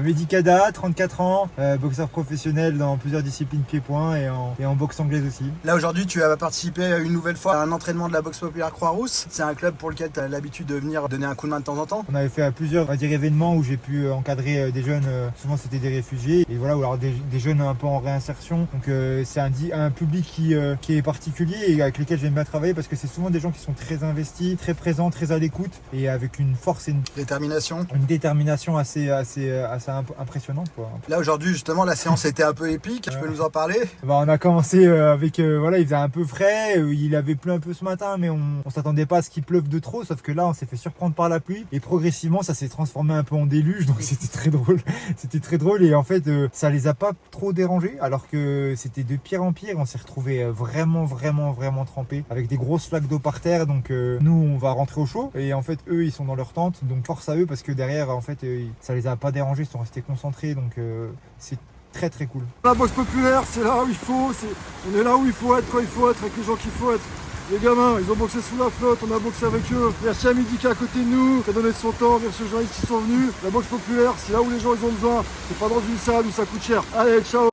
Mehdi Kada, 34 ans, boxeur professionnel dans plusieurs disciplines pied-point et en boxe anglaise aussi. Là aujourd'hui tu vas participer une nouvelle fois à un entraînement de la boxe populaire Croix-Rousse. C'est un club pour lequel tu as l'habitude de venir donner un coup de main de temps en temps. On avait fait plusieurs événements où j'ai pu encadrer des jeunes, souvent c'était des réfugiés, et voilà, ou alors des jeunes un peu en réinsertion. Donc c'est un public qui est particulier et avec lequel j'aime bien travailler parce que c'est souvent des gens qui sont très investis, très présents, très à l'écoute et avec une force et une détermination assez impressionnante, quoi. Là aujourd'hui justement la séance était un peu épique, tu peux nous en parler? On a commencé avec voilà, il faisait un peu frais, il avait plu un peu ce matin, mais on s'attendait pas à ce qu'il pleuve de trop, sauf que là on s'est fait surprendre par la pluie et progressivement ça s'est transformé un peu en déluge, donc c'était très drôle et en fait ça les a pas trop dérangés alors que c'était de pire en pire. On s'est retrouvé vraiment trempés avec des grosses flaques d'eau par terre, donc nous on va rentrer au chaud et en fait eux ils sont dans leur tente, donc force à eux parce que derrière en fait ça les a pas dérangés, ils sont restés concentrés, donc c'est très cool. La boxe populaire, c'est là où il faut, on est là où il faut être, quand il faut être, avec les gens qu'il faut être. Les gamins, ils ont boxé sous la flotte, on a boxé avec eux. Merci à Mehdi qui est à côté de nous, qui a donné de son temps, merci aux journalistes qui sont venus. La boxe populaire, c'est là où les gens ils ont besoin. C'est pas dans une salle où ça coûte cher. Allez, ciao!